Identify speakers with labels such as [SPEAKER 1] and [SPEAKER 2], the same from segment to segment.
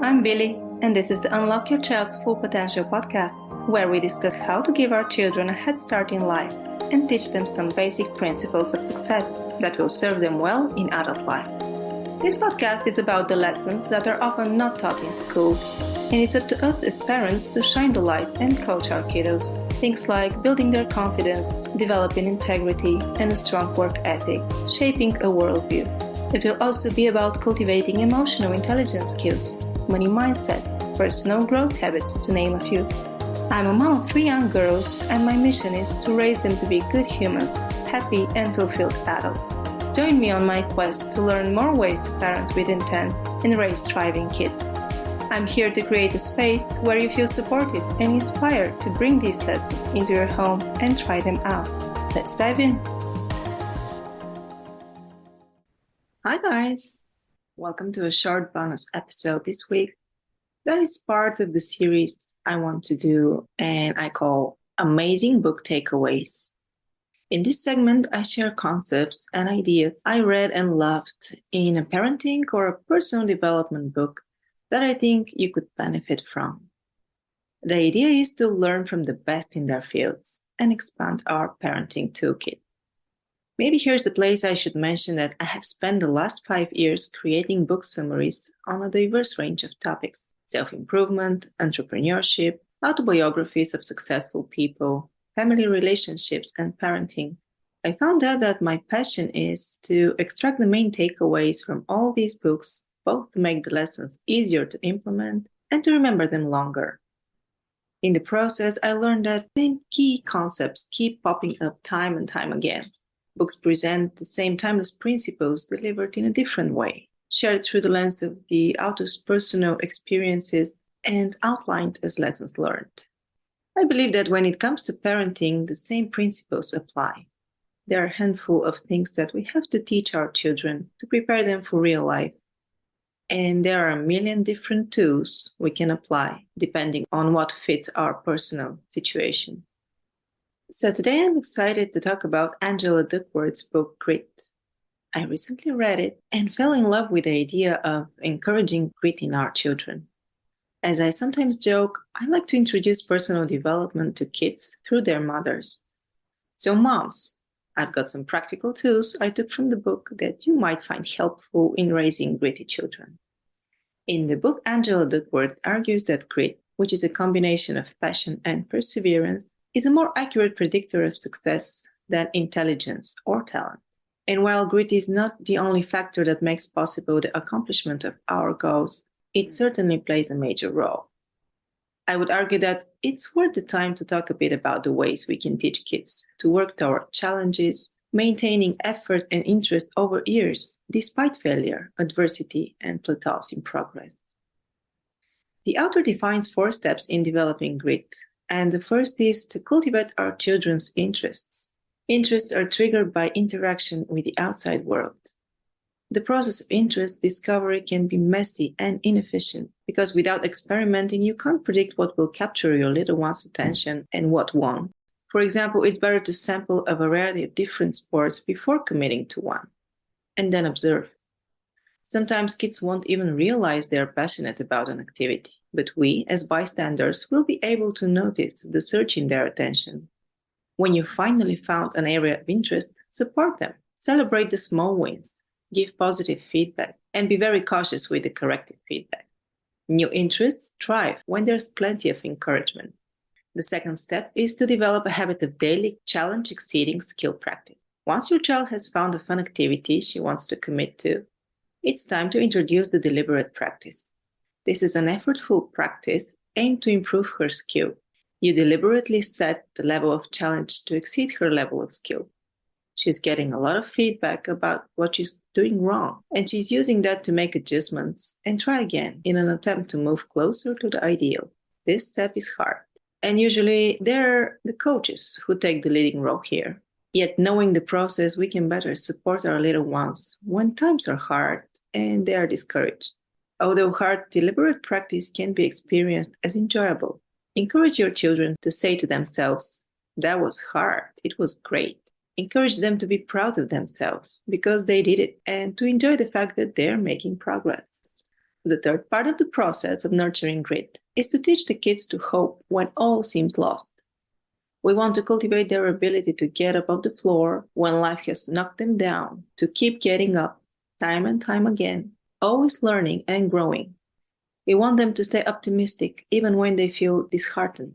[SPEAKER 1] I'm Billy, and this is the Unlock Your Child's Full Potential podcast, where we discuss how to give our children a head start in life and teach them some basic principles of success that will serve them well in adult life. This podcast is about the lessons that are often not taught in school, and it's up to us as parents to shine the light and coach our kiddos. Things like building their confidence, developing integrity, and a strong work ethic, shaping a worldview. It will also be about cultivating emotional intelligence skills, money mindset, personal growth habits, to name a few. I'm a mom of 3 young girls, and my mission is to raise them to be good humans, happy and fulfilled adults. Join me on my quest to learn more ways to parent with intent and raise thriving kids. I'm here to create a space where you feel supported and inspired to bring these lessons into your home and try them out. Let's dive in. Hi guys! Welcome to a short bonus episode this week. That is part of the series I want to do and I call Amazing Book Takeaways. In this segment, I share concepts and ideas I read and loved in a parenting or a personal development book that I think you could benefit from. The idea is to learn from the best in their fields and expand our parenting toolkit. Maybe here's the place I should mention that I have spent the last 5 years creating book summaries on a diverse range of topics: self-improvement, entrepreneurship, autobiographies of successful people, family relationships, and parenting. I found out that my passion is to extract the main takeaways from all these books, both to make the lessons easier to implement and to remember them longer. In the process, I learned that same key concepts keep popping up time and time again. Books present the same timeless principles delivered in a different way, shared through the lens of the author's personal experiences and outlined as lessons learned. I believe that when it comes to parenting, the same principles apply. There are a handful of things that we have to teach our children to prepare them for real life. And there are a million different tools we can apply depending on what fits our personal situation. So today I'm excited to talk about Angela Duckworth's book, Grit. I recently read it and fell in love with the idea of encouraging grit in our children. As I sometimes joke, I like to introduce personal development to kids through their mothers. So moms, I've got some practical tools I took from the book that you might find helpful in raising gritty children. In the book, Angela Duckworth argues that grit, which is a combination of passion and perseverance, is a more accurate predictor of success than intelligence or talent. And while grit is not the only factor that makes possible the accomplishment of our goals, it certainly plays a major role. I would argue that it's worth the time to talk a bit about the ways we can teach kids to work toward challenges, maintaining effort and interest over years, despite failure, adversity, and plateaus in progress. The author defines 4 steps in developing grit, and the first is to cultivate our children's interests. Interests are triggered by interaction with the outside world. The process of interest discovery can be messy and inefficient because without experimenting, you can't predict what will capture your little one's attention and what won't. For example, it's better to sample a variety of different sports before committing to one, and then observe. Sometimes kids won't even realize they're passionate about an activity, but we, as bystanders, will be able to notice the surge in their attention. When you finally found an area of interest, support them, celebrate the small wins, give positive feedback, and be very cautious with the corrective feedback. New interests thrive when there's plenty of encouragement. The second step is to develop a habit of daily challenge-exceeding skill practice. Once your child has found a fun activity she wants to commit to, it's time to introduce the deliberate practice. This is an effortful practice aimed to improve her skill. You deliberately set the level of challenge to exceed her level of skill. She's getting a lot of feedback about what she's doing wrong, and she's using that to make adjustments and try again in an attempt to move closer to the ideal. This step is hard, and usually they're the coaches who take the leading role here. Yet knowing the process, we can better support our little ones when times are hard and they are discouraged. Although hard, deliberate practice can be experienced as enjoyable. Encourage your children to say to themselves, "That was hard, it was great." Encourage them to be proud of themselves because they did it and to enjoy the fact that they're making progress. The third part of the process of nurturing grit is to teach the kids to hope when all seems lost. We want to cultivate their ability to get above the floor when life has knocked them down, to keep getting up time and time again, always learning and growing. We want them to stay optimistic even when they feel disheartened.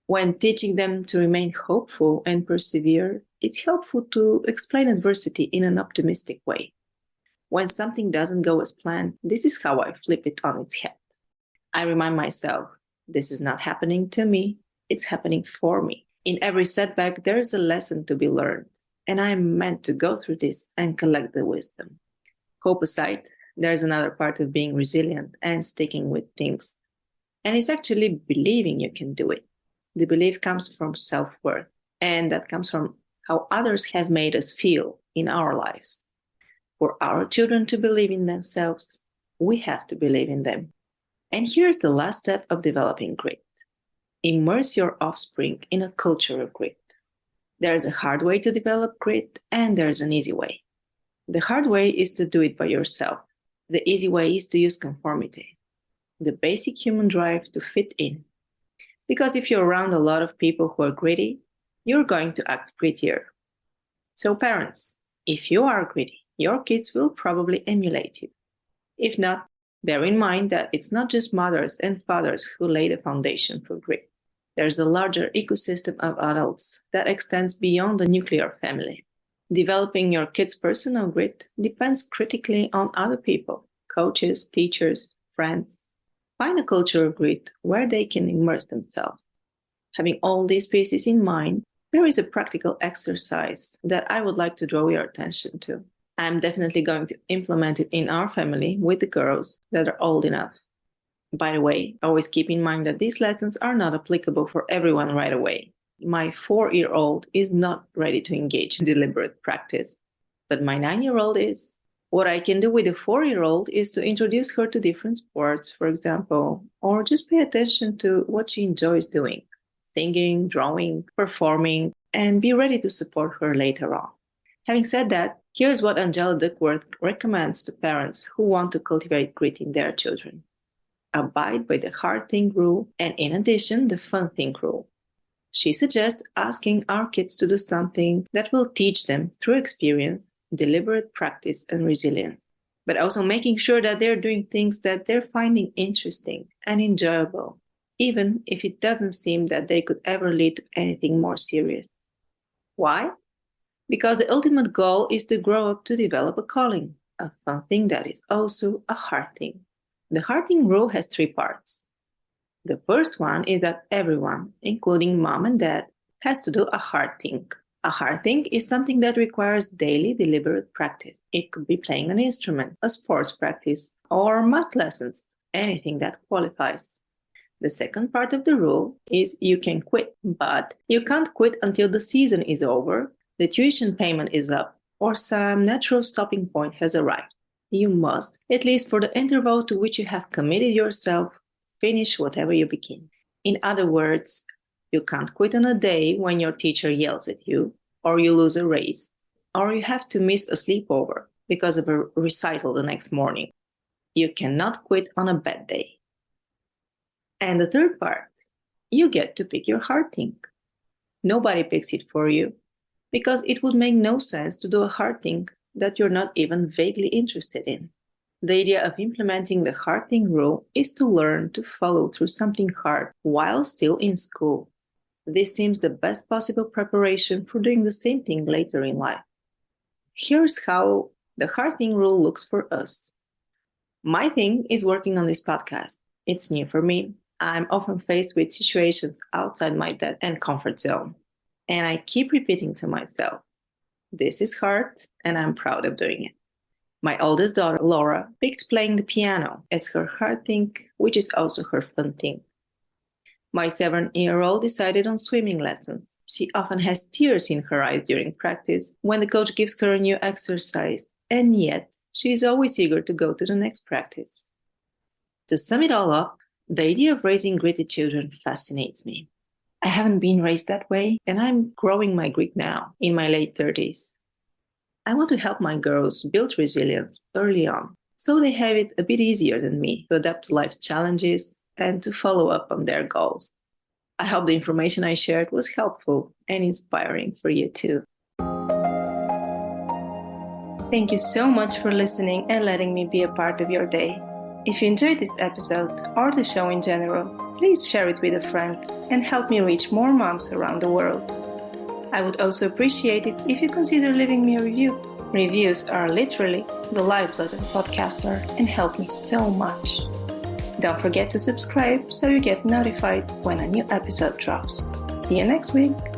[SPEAKER 1] When teaching them to remain hopeful and persevere, it's helpful to explain adversity in an optimistic way. When something doesn't go as planned, this is how I flip it on its head. I remind myself, this is not happening to me, it's happening for me. In every setback, there is a lesson to be learned, and I am meant to go through this and collect the wisdom. Hope aside, there's another part of being resilient and sticking with things. And it's actually believing you can do it. The belief comes from self-worth, and that comes from how others have made us feel in our lives. For our children to believe in themselves, we have to believe in them. And here's the last step of developing grit. Immerse your offspring in a culture of grit. There's a hard way to develop grit, and there's an easy way. The hard way is to do it by yourself. The easy way is to use conformity, the basic human drive to fit in. Because if you're around a lot of people who are gritty, you're going to act grittier. So parents, if you are gritty, your kids will probably emulate you. If not, bear in mind that it's not just mothers and fathers who lay the foundation for grit. There's a larger ecosystem of adults that extends beyond the nuclear family. Developing your kids' personal grit depends critically on other people, coaches, teachers, friends. Find a culture of grit where they can immerse themselves. Having all these pieces in mind, there is a practical exercise that I would like to draw your attention to. I'm definitely going to implement it in our family with the girls that are old enough. By the way, always keep in mind that these lessons are not applicable for everyone right away. My 4-year-old is not ready to engage in deliberate practice, but my 9-year-old is. What I can do with a 4-year-old is to introduce her to different sports, for example, or just pay attention to what she enjoys doing, singing, drawing, performing, and be ready to support her later on. Having said that, here's what Angela Duckworth recommends to parents who want to cultivate grit in their children. Abide by the hard thing rule, and in addition, the fun thing rule. She suggests asking our kids to do something that will teach them through experience, deliberate practice, and resilience, but also making sure that they're doing things that they're finding interesting and enjoyable, even if it doesn't seem that they could ever lead to anything more serious. Why? Because the ultimate goal is to grow up to develop a calling, a fun thing that is also a hard thing. The hard thing rule has 3 parts. The first one is that everyone, including mom and dad, has to do a hard thing. A hard thing is something that requires daily deliberate practice. It could be playing an instrument, a sports practice, or math lessons, anything that qualifies. The second part of the rule is you can quit, but you can't quit until the season is over, the tuition payment is up, or some natural stopping point has arrived. You must, at least for the interval to which you have committed yourself, finish whatever you begin. In other words, you can't quit on a day when your teacher yells at you, or you lose a race, or you have to miss a sleepover because of a recital the next morning. You cannot quit on a bad day. And the third part, you get to pick your hard thing. Nobody picks it for you, because it would make no sense to do a hard thing that you're not even vaguely interested in. The idea of implementing the hard thing rule is to learn to follow through something hard while still in school. This seems the best possible preparation for doing the same thing later in life. Here's how the hard thing rule looks for us. My thing is working on this podcast. It's new for me. I'm often faced with situations outside my depth and comfort zone. And I keep repeating to myself, this is hard and I'm proud of doing it. My oldest daughter, Laura, picked playing the piano as her hard thing, which is also her fun thing. My 7-year-old decided on swimming lessons. She often has tears in her eyes during practice when the coach gives her a new exercise, and yet she is always eager to go to the next practice. To sum it all up, the idea of raising gritty children fascinates me. I haven't been raised that way, and I'm growing my grit now, in my late 30s. I want to help my girls build resilience early on, so they have it a bit easier than me to adapt to life's challenges and to follow up on their goals. I hope the information I shared was helpful and inspiring for you too.
[SPEAKER 2] Thank you so much for listening and letting me be a part of your day. If you enjoyed this episode or the show in general, please share it with a friend and help me reach more moms around the world. I would also appreciate it if you consider leaving me a review. Reviews are literally the lifeblood of a podcaster and help me so much. Don't forget to subscribe so you get notified when a new episode drops. See you next week.